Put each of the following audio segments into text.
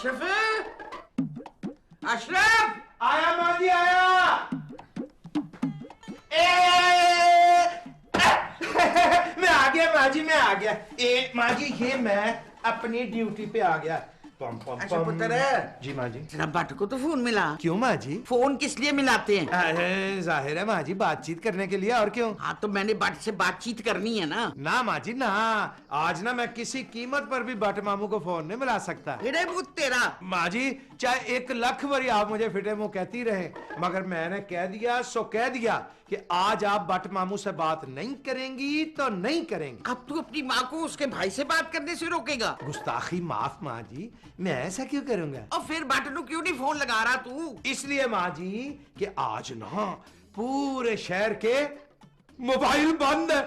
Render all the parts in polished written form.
अशरफ, अशरफ! आया माँ जी आया। मैं आ गया माँ जी, मैं आ गया। माँ जी ये मैं अपनी ड्यूटी पे आ गया। पम पम अच्छा पम। पुत्र, जी माँ जी। जरा भट्ट को तो फोन मिला। क्यों माँ जी? फोन किस लिए मिलाते हैं? अरे जाहिर है माँ जी, बातचीत करने के लिए, और क्यों? हाँ तो मैंने भट्ट से बातचीत करनी है ना। ना माँ जी ना, आज ना मैं किसी कीमत पर भी भट्ट मामू को फोन नहीं मिला सकता। अरे वो तेरा माँ जी चाहे 1,00,000 बारी आप मुझे फिटे मुंह कहती रहे, मगर मैंने कह दिया सो कह दिया कि आज आप भट्ट मामू से बात नहीं करेंगी तो नहीं करेंगी। अब तू अपनी माँ को उसके भाई से बात करने से रोकेगा? गुस्ताखी माफ माँ जी, मैं ऐसा क्यों करूंगा? और फिर भट्ट को क्यों नहीं फोन लगा रहा तू? इसलिए माँ जी कि आज ना पूरे शहर के मोबाइल बंद है।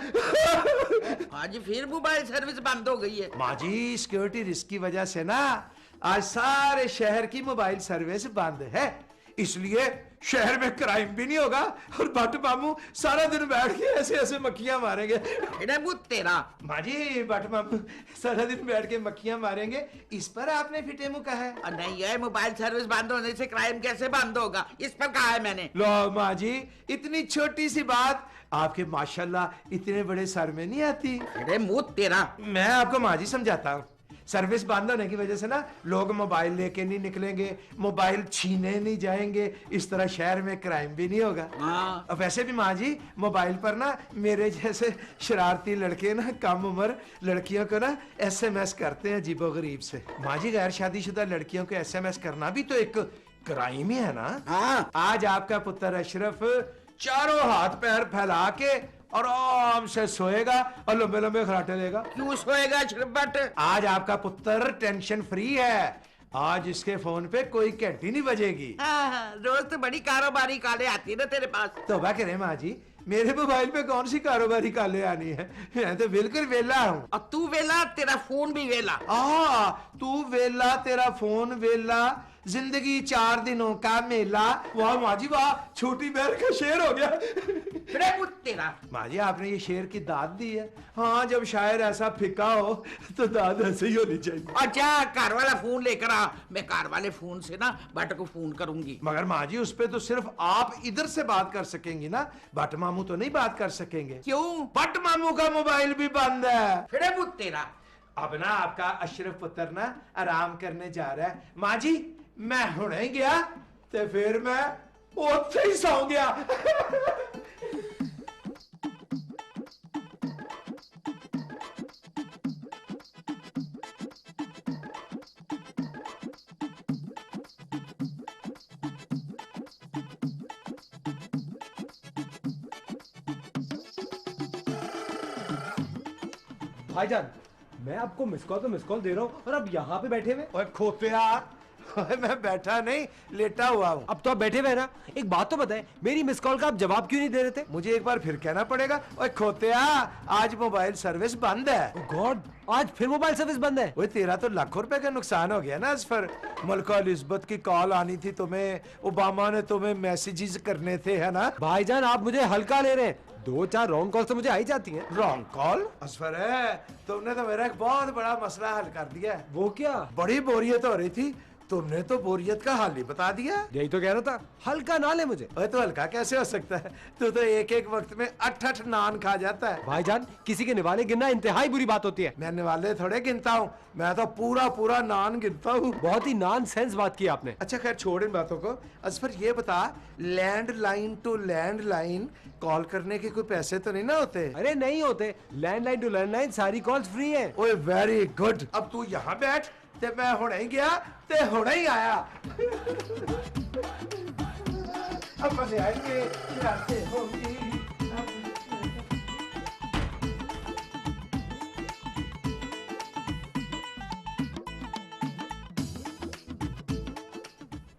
आज फिर मोबाइल सर्विस बंद हो गई है। माँ जी सिक्योरिटी रिस्क की वजह से ना आज सारे शहर की मोबाइल सर्विस बंद है, इसलिए शहर में क्राइम भी नहीं होगा और भट्ट मामू सारा दिन बैठ के ऐसे ऐसे मक्खियां मारेंगे। अरे वो तेरा माँ जी भट्ट मामू सारा दिन बैठ के मक्खियां मारेंगे, इस पर आपने फिटे मुंह कहा है? और नहीं है, मोबाइल सर्विस बंद होने से क्राइम कैसे बंद होगा, इस पर कहा है मैंने। लो माँ जी इतनी छोटी सी बात आपके माशाल्लाह इतने बड़े सर में नहीं आती। अरे मुंह तेरा, मैं आपको माँ जी समझाता हूँ, सर्विस बंद होने की वजह से ना लोग मोबाइल लेके नहीं निकलेंगे, मोबाइल छीने नहीं जाएंगे, इस तरह शहर में क्राइम भी नहीं होगा। हाँ। और वैसे भी माँ जी मोबाइल पर ना मेरे जैसे शरारती लड़के ना कम उम्र लड़कियों को ना SMS करते हैं अजीबो गरीब से। माँ जी गैर शादीशुदा लड़कियों को SMS करना भी तो एक क्राइम ही है ना। हाँ। आज आपका पुत्र अशरफ चारों हाथ पैर फैला के और आराम से सोएगा और लंबे लंबे खराटे लेगा। क्यों सोएगा अशरफ भट्ट? आज आपका पुत्र टेंशन फ्री है, आज इसके फोन पे कोई घंटी नहीं बजेगी। हाँ, रोज तो बड़ी कारोबारी काले आती है ना तेरे पास। तौबा करें माँ जी, मेरे मोबाइल पे कौन सी कारोबारी काले आनी है, मैं तो बिल्कुल वेला हूँ। और तू वेला, तेरा फोन भी वेला। तू वेला तेरा फोन वेला, जिंदगी 4 दिनों का मेला। वाह माँ जी वाह, छोटी बहन का शेर हो गया। अरे वो तेरा, माँ जी आपने ये शेर की दाद दी है। हाँ जब शायर ऐसा फिका हो तो दाद ऐसे ही होनी चाहिए। अच्छा कार वाला फोन लेकर आ, मैं कार वाले फोन से ना भट्ट को फोन करूंगी। मगर माँ जी उस पे तो सिर्फ आप इधर से बात कर सकेंगी ना, भट्ट मामू तो नहीं बात कर सकेंगे। क्यों? भट्ट मामू का मोबाइल भी बंद है। फिर वो तेरा, अब ना आपका अशरफ पुत्र ना आराम करने जा रहा है। माँ जी मैं हुणे गया तो फिर मैं उत्थे ही सौ गया। भाईजान मैं आपको मिस कॉल पे मिस कॉल दे रहा हूँ और अब यहाँ पे बैठे हुए। ओए खोतिया, ओए मैं बैठा नहीं लेटा हुआ हूँ। अब तो आप बैठे हुए ना, एक बात तो बताएं, मेरी मिस कॉल का आप जवाब क्यों नहीं दे रहे थे? मुझे एक बार फिर कहना पड़ेगा। ओए खोतिया आज मोबाइल सर्विस बंद है। गॉड, आज फिर मोबाइल सर्विस बंद है। ओए तेरा तो लाखों रुपए का नुकसान हो गया ना इस पर। मलका एलिजबेथ की कॉल आनी थी तुम्हें, ओबामा ने तुम्हें मैसेजेस करने थे, है ना? भाईजान आप मुझे हल्का ले रहे हैं, 2-4 रॉन्ग कॉल तो मुझे आई जाती हैं। Wrong call? असफर है तुमने तो मेरा एक बहुत बड़ा मसला हल कर दिया है। वो क्या? बड़ी बोरियत हो रही थी, तुमने तो बोरियत का हल ही बता दिया। यही तो कह रहा था, हल्का ना ले मुझे। ओए तो हल्का कैसे हो सकता है, तू तो एक एक वक्त में 8-8 नान खा जाता है। भाईजान किसी के निवाले गिनना इंतहाई बुरी बात होती है। मैं निवाले थोड़े गिनता हूँ, मैं तो पूरा पूरा नान गिनता हूँ। बहुत ही नॉनसेंस बात की आपने। अच्छा खैर छोड़ इन बातों को। असफर ये बता, लैंडलाइन टू लैंडलाइन कॉल करने के कोई पैसे तो नहीं ना होते? अरे नहीं होते, लैंडलाइन टू लैंडलाइन सारी कॉल्स फ्री हैं। ओए वेरी गुड। अब तू यहाँ बैठ ते मैं हुणे ही गया ते हुणे ही आया। अब मजे आएंगे, रातें होंगी।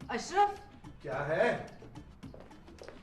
अशरफ, क्या है?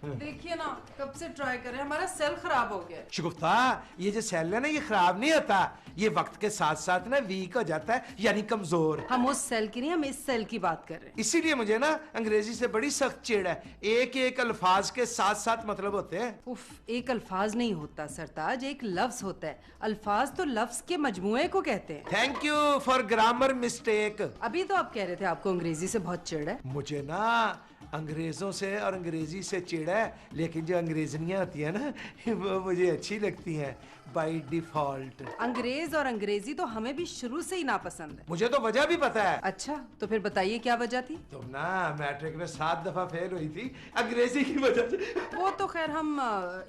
देखिए ना, कब से ट्राई कर रहे हैं, हमारा सेल खराब हो गया है। शगुफ्ता, ये जो सेल है ना, ये खराब नहीं होता, ये वक्त के साथ साथ ना वीक हो जाता है, यानी कमजोर। हम उस सेल की नहीं, हम इस सेल की बात कर रहे हैं। इसीलिए मुझे ना अंग्रेजी से बड़ी सख्त चिढ़ है। एक एक अल्फाज के साथ साथ मतलब होते हैं। उफ, एक अल्फाज नहीं होता सरताज, एक लफ्ज होता है। अल्फाज तो लफ्ज के मजमुए को कहते हैं। Thank you for grammar mistake. अभी तो आप कह रहे थे आपको अंग्रेजी से बहुत चिढ़ है। मुझे ना अंग्रेजों से और अंग्रेजी से चिढ़ है, लेकिन जो अंग्रेजनियां होती है ना, वो मुझे अच्छी लगती हैं बाय डिफॉल्ट। अंग्रेज और अंग्रेजी तो हमें भी शुरू से ही नापसंद है। मुझे तो वजह भी पता है। अच्छा, तो फिर बताइए क्या वजह थी? तुम ना मैट्रिक में 7 दफा फेल हुई थी अंग्रेजी की वजह से। वो तो खैर हम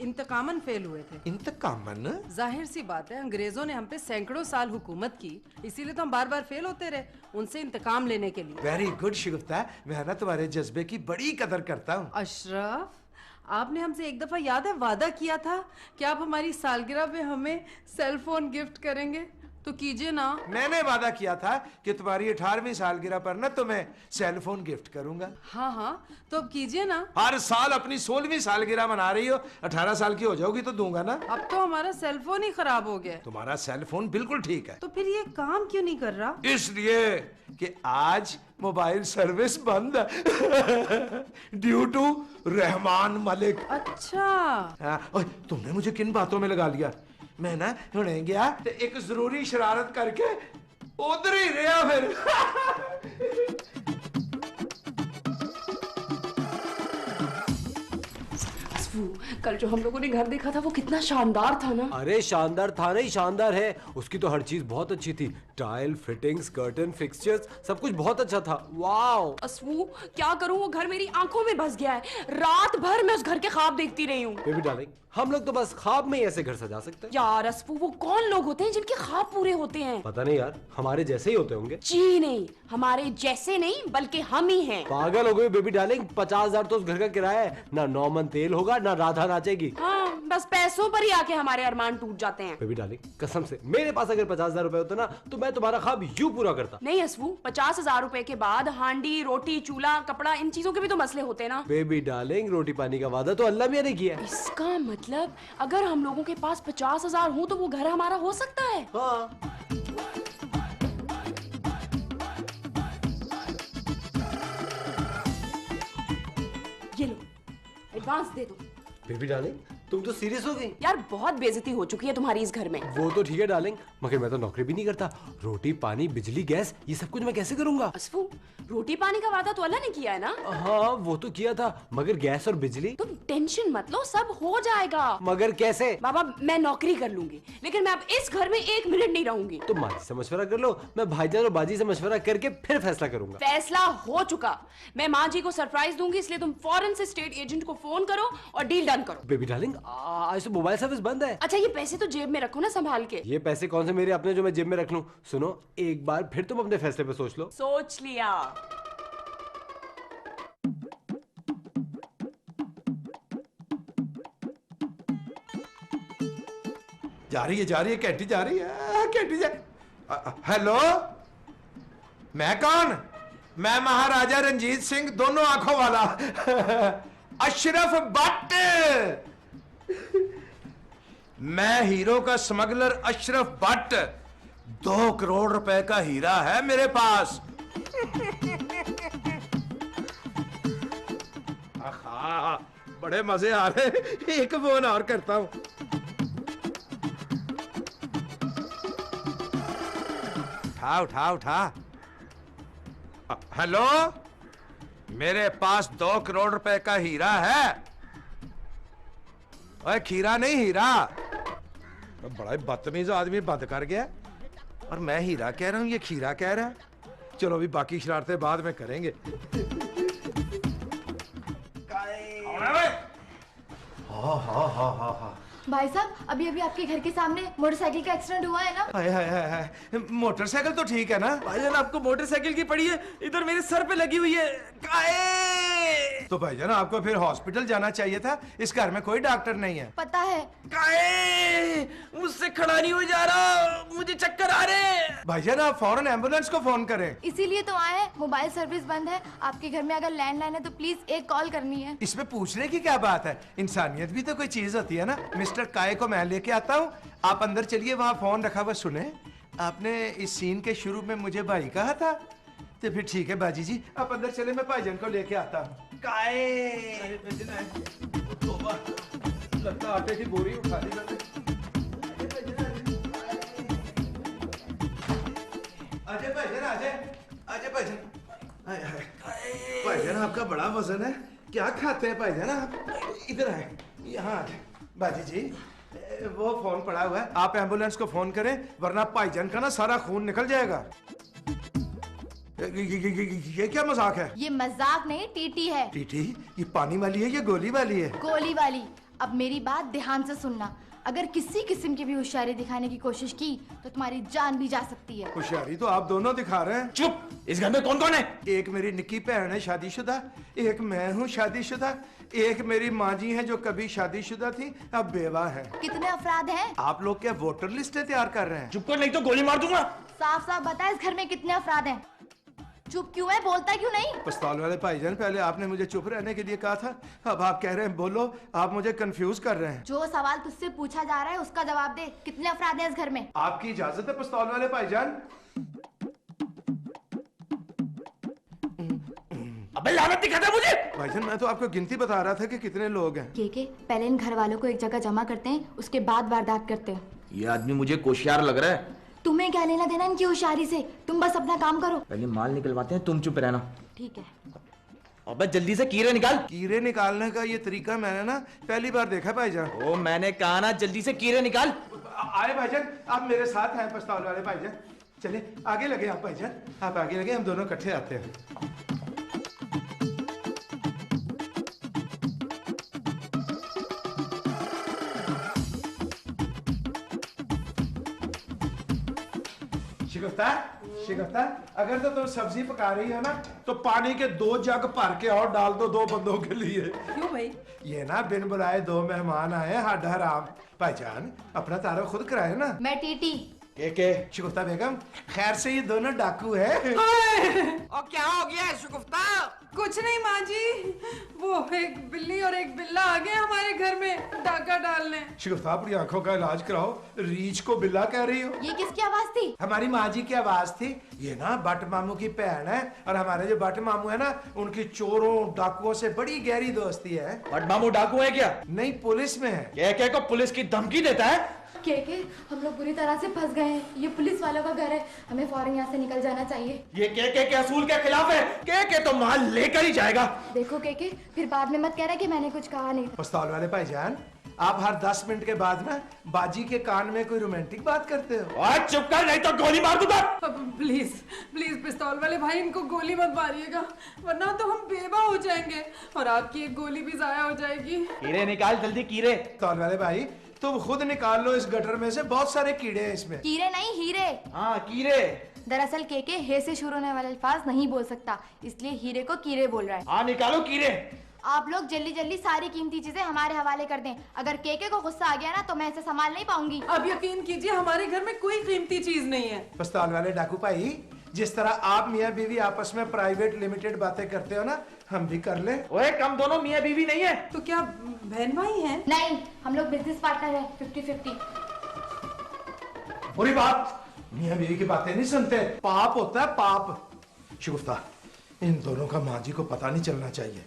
इंतकामन फेल हुए थे। इंतकामन? जाहिर सी बात है, अंग्रेजों ने हम पे सैकड़ों साल हुकूमत की, इसीलिए तो हम बार बार फेल होते रहे, उनसे इंतकाम लेने के लिए। वेरी गुड शिगुफ्ता, मैं ना तुम्हारे जज्बे की बड़ी कदर करता हूँ। अशरफ, आपने हमसे एक दफा याद है वादा किया था कि आप हमारी सालगिरह पे हमें सेल फोन गिफ्ट करेंगे, तो कीजिए ना। मैंने वादा किया था कि तुम्हारी 18वीं सालगिरह पर ना तुम्हें सेल फोन गिफ्ट करूंगा। हाँ हाँ, तो अब कीजिए ना। हर साल अपनी 16वीं सालगिरह मना रही हो, 18 साल की हो जाओगी तो दूंगा ना। अब तो हमारा सेल फोन ही खराब हो गया है। तुम्हारा सेल फोन बिल्कुल ठीक है। तो फिर ये काम क्यों नहीं कर रहा? इसलिए कि आज मोबाइल सर्विस बंद है ड्यू टू रहमान मलिक। अच्छा, ओए, तुमने मुझे किन बातों में लगा लिया? मैं ना हुणे गया ते एक जरूरी शरारत करके उधर ही रहा फिर। कल जो हम लोगों ने घर देखा था वो कितना शानदार था ना। अरे शानदार था नहीं, शानदार है। उसकी तो हर चीज बहुत अच्छी थी। टाइल, फिटिंग्स, कर्टन, फिक्सचर्स, सब कुछ बहुत अच्छा था। वाओ। असफू, क्या करूं, वो घर मेरी आंखों में बस गया है। रात भर मैं उस घर के ख्वाब देखती रही हूँ। बेबी डार्लिंग, हम लोग तो बस ख्वाब में ही ऐसे घर सजा सकते हैं। यार असफू, वो कौन लोग होते हैं जिनके ख्वाब पूरे होते हैं? पता नहीं यार, हमारे जैसे ही होते होंगे। जी नहीं, हमारे जैसे नहीं बल्कि हम ही हैं। पागल हो गए बेबी डार्लिंग, 50,000 तो उस घर का किराया है। ना नॉमन तेल होगा, ना राधा नाचेगी। हाँ, बस पैसों पर ही आके हमारे अरमान टूट जाते हैं। बेबी डार्लिंग, कसम से मेरे पास अगर 50,000 रुपए होते ना, तो मैं तुम्हारा ख्वाब यूं पूरा करता। नहीं असफू, 50,000 रुपए के बाद हांडी, रोटी, चूल्हा, कपड़ा, इन चीजों के भी तो मसले होते हैं ना। बेबी डार्लिंग, रोटी पानी का वादा तो अल्लाह मियां ने किया है। इसका मतलब अगर हम लोगों के पास 50,000 हो तो वो घर हमारा हो सकता है। हाँ। ये लो, एडवांस दे दो। बेबी डार्लिंग, तुम तो सीरियस हो गई। यार बहुत बेइज्जती हो चुकी है तुम्हारी इस घर में। वो तो ठीक है डार्लिंग, मगर मैं तो नौकरी भी नहीं करता। रोटी पानी बिजली गैस ये सब कुछ मैं कैसे करूंगा? असफू, रोटी पानी का वादा तो अल्लाह ने किया है ना। हाँ वो तो किया था, मगर गैस और बिजली? तुम टेंशन मत लो, सब हो जाएगा। मगर कैसे? बाबा, मैं नौकरी कर लूंगी, लेकिन मैं अब इस घर में 1 मिनट नहीं रहूंगी। तुम माँ जी से मशवरा कर लो, मैं भाईजान और बाजी से मशवरा करके फिर फैसला करूंगा। फैसला हो चुका। मैं माँ जी को सरप्राइज दूंगी, इसलिए तुम फौरन से स्टेट एजेंट को फोन करो और डील डन करो। बेबी डार्लिंग, आज तो मोबाइल सर्विस बंद है। अच्छा, ये पैसे तो जेब में रखो ना संभाल के। ये पैसे कौन से मेरे अपने जो मैं जेब में रख लूं? सुनो, एक बार फिर तुम अपने फैसले पे सोच लो। सोच लिया। जा रही है कैटी जा रही है, कैटी जा। हेलो, मैं कौन? मैं महाराजा रंजीत सिंह, दोनों आंखों वाला अशरफ भट्ट। मैं हीरो का स्मगलर अशरफ भट्ट। 2 करोड़ रुपए का हीरा है मेरे पास। आहा, बड़े मजे आ रहे। एक फोन और करता हूं। उठा। हेलो, मेरे पास 2 करोड़ रुपए का हीरा है। ओए, खीरा नहीं हीरा। बड़ा ही बदतमीज आदमी बंद कर गया, और मैं हीरा कह रहा हूं, ये खीरा कह रहा है। चलो अभी बाकी शरारतें बाद में करेंगे। हाँ। भाई साहब, अभी अभी आपके घर के सामने मोटरसाइकिल का एक्सीडेंट हुआ है ना? हाय। मोटरसाइकिल तो ठीक है ना? भाईजान, आपको मोटरसाइकिल की पड़ी है, इधर मेरे सर पे लगी हुई है। तो भाईजान आपको फिर हॉस्पिटल जाना चाहिए था, इस घर में कोई डॉक्टर नहीं है। पता है। काहे मुझसे खड़ा नहीं हो जा रहा, मुझे चक्कर आ रहे हैं। भाईजान आप फौरन एम्बुलेंस को फोन करें। इसीलिए तो आए हैं, मोबाइल सर्विस बंद है। आपके घर में अगर लैंडलाइन है तो प्लीज एक कॉल करनी है। इसमें पूछने की क्या बात है, इंसानियत भी तो कोई चीज होती है ना। मिस्टर काय को मैं लेके आता हूँ, आप अंदर चलिए, वहाँ फोन रखा हुआ सुने। आपने इस सीन के शुरू में मुझे भाई कहा था, तो फिर ठीक है बाजी जी, आप अंदर चले, मैं भाईजान को लेके आता हूँ। काय लगता आटे की बोरी उठा ली मैंने। अजय भाईजान, अजय भाईजान, भाईजान आपका बड़ा वजन है, क्या खाते हैं भाईजान आप? इधर आए, यहाँ आ जाए। बाजी जी वो फोन पड़ा हुआ है, आप एम्बुलेंस को फोन करें, वरना भाईजान का ना सारा खून निकल जाएगा। ये क्या मजाक है? ये मजाक नहीं, टीटी है। टीटी? ये पानी वाली है या गोली वाली है? गोली वाली। अब मेरी बात ध्यान से सुनना, अगर किसी किस्म की भी होशियारी दिखाने की कोशिश की तो तुम्हारी जान भी जा सकती है। होशियारी तो आप दोनों दिखा रहे हैं। चुप, इस घर में कौन कौन है? एक मेरी निक्की बहन है शादीशुदा, एक मैं हूँ शादीशुदा, एक मेरी माँ जी है जो कभी शादीशुदा थी, अब बेवा है। कितने अफराद हैं? आप लोग क्या वोटर लिस्टें तैयार कर रहे हैं? चुप कर, नहीं तो गोली मार दूंगा। साफ साफ बता, इस घर में कितने अफराद हैं? चुप क्यों है, बोलता क्यों नहीं? पिस्तौल वाले भाईजान, पहले आपने मुझे चुप रहने के लिए कहा था, अब आप कह रहे हैं बोलो, आप मुझे कंफ्यूज कर रहे हैं। जो सवाल तुझसे पूछा जा रहा है उसका जवाब दे। कितने अफराद हैं इस घर में? आपकी इजाजत है पिस्तौल वाले भाईजान? अबे लानत दिखाता मुझे। भाईजान मैं तो आपको गिनती बता रहा था कि कितने लोग हैं। के पहले इन घर वालों को एक जगह जमा करते हैं, उसके बाद वारदात करते हैं। ये आदमी मुझे कोशियार लग रहा है। तुम्हें क्या लेना देना इनकी होशियारी से? तुम बस अपना काम करो। पहले माल निकलवाते हैं, तुम चुप रहना। ठीक है। अबे जल्दी से कीड़े निकाल। कीड़े निकालने का ये तरीका मैंने ना पहली बार देखा भाईजान। ओ मैंने कहा ना जल्दी से कीड़े निकाल। आए भाईजान, आप मेरे साथ हैं पिस्तौल वाले भाईजान। चले आगे लगे आप भाईजान, आप आगे लगे, हम दोनों इकट्ठे आते हैं। शिगुफ्ता, शिगुफ्ता, अगर तो तुम सब्जी पका रही हो ना तो पानी के 2 जग भर के और डाल दो 2 बंदों के लिए। क्यों भाई? ये ना बिन बुलाए 2 मेहमान आए, हड्ड हराम। भाईजान अपना तारा खुद कराए ना। मैं टीटी। के शिगुफ्ता बेगम, खैर से ये दोनों डाकू है। और क्या हो गया है शुगुफ्ता? कुछ नहीं माँ जी, वो एक बिल्ली और एक बिल्ला आ गए हमारे घर में डाका डालने। शिगुफ्ता अपनी आंखों का इलाज कराओ, रीछ को बिल्ला कह रही हो? ये किसकी आवाज थी? हमारी माँ जी की आवाज थी। ये ना बट मामू की बहन है, और हमारे जो बट मामू है ना उनकी चोरों डाकुओं से बड़ी गहरी दोस्ती है। बट मामू डाकू है क्या? नहीं, पुलिस में है। कह को पुलिस की धमकी देता है। के हम लोग बुरी तरह से फंस गए हैं। ये पुलिस वालों का घर है, हमें फौरन यहाँ से निकल जाना चाहिए। ये के असूल के खिलाफ है। के तो माल लेकर ही जाएगा। देखो के फिर बाद में मत कह रहा कि मैंने कुछ कहा नहीं। पिस्तौल वाले भाईजान, आप हर 10 मिनट के बाद ना बाजी के कान में कोई रोमांटिक बात करते हो। और चुप कर, नहीं तो गोली मार दूंगा। प्लीज प्लीज पिस्तौल वाले भाई, इनको गोली मत मारिएगा, वरना तो हम बेवा हो जाएंगे और आपकी एक गोली भी जाया हो जाएगी। कीड़े निकाल जल्दी, कीड़े। पिस्तौल वाले भाई तुम खुद निकाल लो इस गटर में से, बहुत सारे कीड़े हैं इसमें। कीड़े नहीं, हीरे। हाँ कीड़े। दरअसल के हे से शुरू होने वाले अल्फाज नहीं बोल सकता, इसलिए हीरे को कीड़े बोल रहा है। हाँ निकालो कीड़े। आप लोग जल्दी जल्दी सारी कीमती चीजें हमारे हवाले कर दें। अगर के को गुस्सा आ गया ना तो मैं इसे संभाल नहीं पाऊंगी। अब यकीन कीजिए हमारे घर में कोई कीमती चीज नहीं है। पिस्तौल वाले डाकू भाई, जिस तरह आप मियाँ बीवी आपस में प्राइवेट लिमिटेड बातें करते हो ना, हम भी कर ले। ओए कम दोनों मियाँ बीवी नहीं है। तो क्या बहन भाई हैं? नहीं, हम लोग बिजनेस पार्टनर हैं, 50-50। बुरी बात, मियाँ बीवी की बातें नहीं सुनते, पाप होता है पाप। शिगुफ्ता, इन दोनों का माँ जी को पता नहीं चलना चाहिए।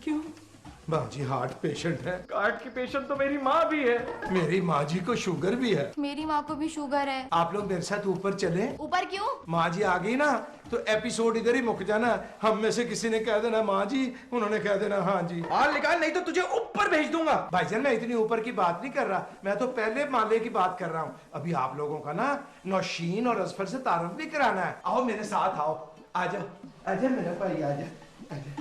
क्यों? माँ जी हार्ट पेशेंट है। हार्ट की पेशेंट तो मेरी माँ भी है। मेरी माँ जी को शुगर भी है। मेरी माँ को भी शुगर है। आप लोग मेरे साथ ऊपर चले। ऊपर क्यों? माँ जी आ गई ना तो एपिसोड इधर ही मुक जाना। हम में से किसी ने कह देना माँ जी, उन्होंने कह देना हाँ जी। माल निकाल, नहीं तो तुझे ऊपर भेज दूंगा। भाईजान मैं इतनी ऊपर की बात नहीं कर रहा, मैं तो पहले माले की बात कर रहा हूँ। अभी आप लोगों का ना नौशीन और अजफर से तारुफ भी कराना है। आओ मेरे साथ आओ, आ जाओ, आजा मेरा भाई, आजा आजा।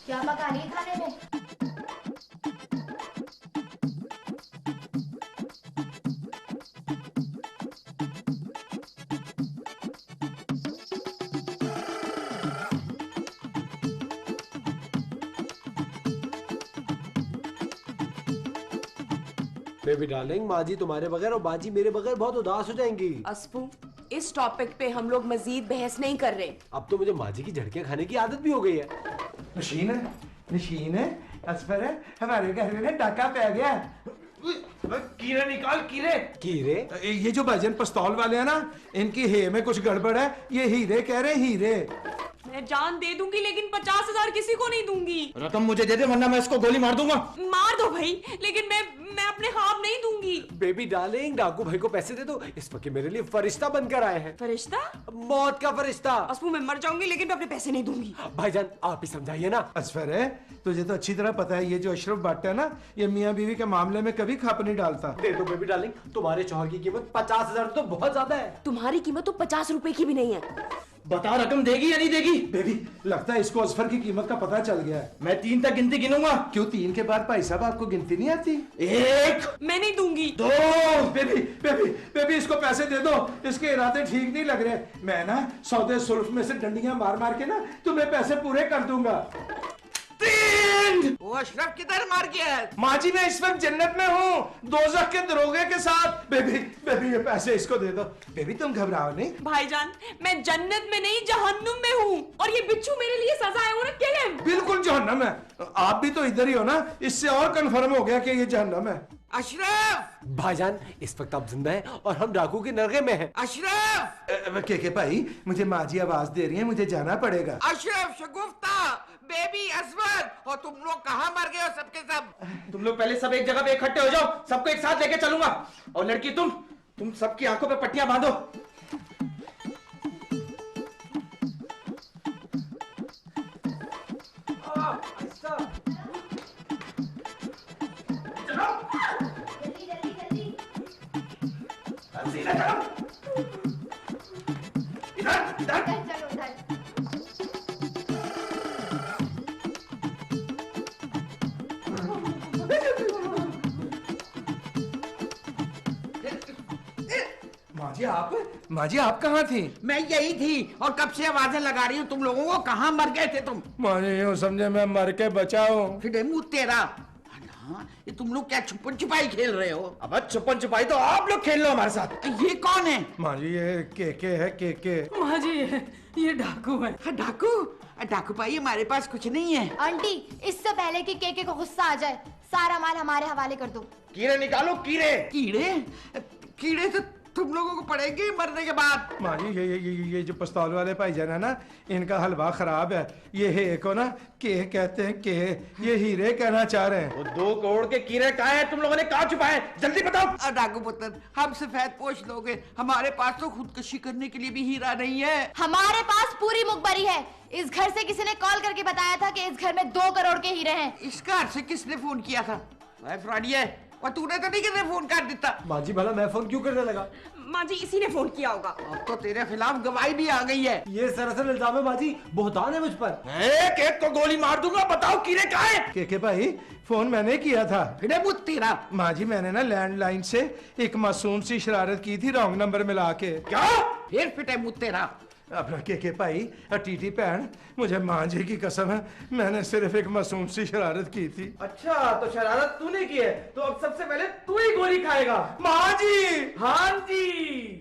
क्या पका रही है खाने में? बेबी डार्लिंग, माँ जी तुम्हारे बगैर और बाजी मेरे बगैर बहुत उदास हो जाएंगी। अस्पू, इस टॉपिक पे हम लोग मजीद बहस नहीं कर रहे। अब तो मुझे माँ जी की झड़कियाँ खाने की आदत भी हो गई है। नशीन है, असफर है, हमारे घर में ना डाका पै गया। कीरे निकाल, कीरे। कीरे? ये जो भजन पिस्तौल वाले हैं ना, इनकी हे में कुछ गड़बड़ है। ये हीरे कह रहे, हीरे। मैं जान दे दूंगी लेकिन 50,000 किसी को नहीं दूंगी। रकम मुझे दे दे वरना मैं इसको गोली मार दूंगा। मार दो भाई, लेकिन मैं अपने हाथ नहीं दूंगी। बेबी डार्लिंग, डाकू भाई को पैसे दे दो, इस वक्त मेरे लिए फरिश्ता बनकर आए हैं। फरिश्ता? मौत का फरिश्ता। अस्पू, मैं मर जाऊंगी लेकिन मैं अपने पैसे नहीं दूंगी। भाईजान आप ही समझाइए ना। असफर है, तुझे तो अच्छी तरह पता है ये जो अशरफ भट्ट है ना, ये मियाँ बीवी के मामले में कभी खप नहीं डालता। दे दो बेबी डार्लिंग, तुम्हारे चौहर की कीमत 50,000 तो बहुत ज्यादा है। तुम्हारी कीमत तो 50 रुपए की भी नहीं है। बता रकम देगी या नहीं देगी? बेबी, लगता है इसको असफर की कीमत का पता चल गया है। मैं 3 तक गिनती गिनूंगा। क्यों 3 के बाद भाई साहब आपको गिनती नहीं आती? 1 मैं नहीं दूंगी। 2। बेबी बेबी बेबी, इसको पैसे दे दो, इसके इरादे ठीक नहीं लग रहे। मैं ना सौदे सुल्फ में से डंडियां मार मार के ना तुम्हें पैसे पूरे कर दूंगा। 3। वो अशरफ किधर मार गया है? माँ जी, मैं इस वक्त जन्नत में हूँ, दोज़ख के दरोगे के साथ। बेबी बेबी, ये पैसे इसको दे दो। बेबी तुम घबराओ नहीं। भाईजान, मैं जन्नत में नहीं जहन्नुम में हूँ और ये बिच्छू मेरे लिए सजा है। उन्हें किल हिम। बिल्कुल जहन्नम है। आप भी तो इधर ही हो ना, इससे और कंफर्म हो गया कि ये जहन्नम है। अशरफ! भाईजान इस वक्त आप जिंदा हैं और हम डाकू के नरगे में हैं। अशरफ! के भाई, मुझे माँ जी आवाज दे रही है, मुझे जाना पड़ेगा। अशरफ, शगुफ्ता, बेबी, असवर, और तुम लोग कहाँ मर गए हो सबके सब? तुम लोग पहले सब एक जगह पे इकट्ठे हो जाओ, सबको एक साथ लेके चलूंगा। और लड़की तुम सबकी आंखों पे पट्टियां बांधो। इधर इधर। माँ जी आप कहाँ थी? मैं यही थी और कब से आवाजें लगा रही हूँ तुम लोगों को। कहाँ मर गए थे तुम? माँ जी यूँ समझे मैं मर के बचा हूँ। फिर मुंह तेरा। हाँ, ये तुम लोग क्या छुपन छुपाई खेल रहे हो? अब छुपन छुपाई तो आप लोग खेल लो हमारे साथ। ये कौन है? माँ जी ये के है, के। माँ जी, ये डाकू है। हाँ, डाकू? डाकू भाई, हमारे पास कुछ नहीं है। आंटी, इससे पहले कि केके को गुस्सा आ जाए, सारा माल हमारे हवाले कर दो। कीड़े निकालो, कीड़े। कीड़े? कीड़े तो तुम लोगों को पड़ेंगे मरने के बाद। माँ जी ये जो पिस्तौल वाले भाईजान है ना, इनका हलवा खराब है। ये हे को ना के कहते हैं, के ये हीरे कहना चाह रहे हैं। वो 2 करोड़ के कीड़े कहाँ हैं? तुम लोगों ने कहाँ छुपाए? जल्दी बताओ। डाकू पुत्र, हम सफेद पोश लोगे, हमारे पास तो खुदकशी करने के लिए भी हीरा नहीं है। हमारे पास पूरी मुखबरी है। इस घर से किसी ने कॉल करके बताया था कि इस घर में 2 करोड़ के हीरे हैं। इस घर से किसने फोन किया था? फ्रॉडिया, और तूने तो नहीं किसी फोन कर देता। माँ जी भला मैं फोन क्यों करने लगा? माँ जी, इसी ने फोन किया होगा। अब तो तेरे खिलाफ गवाही भी आ गई है। ये सरासर इल्जाम है माँ जी, बहतान है मुझ पर। एक को गोली मार दूंगा। बताओ कीड़े कहाँ हैं? के भाई, फोन मैंने किया था। फिर मुझ तेरा। माँ जी मैंने ना लैंडलाइन से एक मासूम सी शरारत की थी, रॉन्ग नंबर मिला के। क्या? फिर फिटे मुझ तेरा। अपना के भाई, टीटी भैन, मुझे माँ जी की कसम है, मैंने सिर्फ एक मासूम सी शरारत की थी। अच्छा, तो शरारत तूने की है, तो अब सबसे पहले तू ही गोली खाएगा। माँ जी! हाँ जी।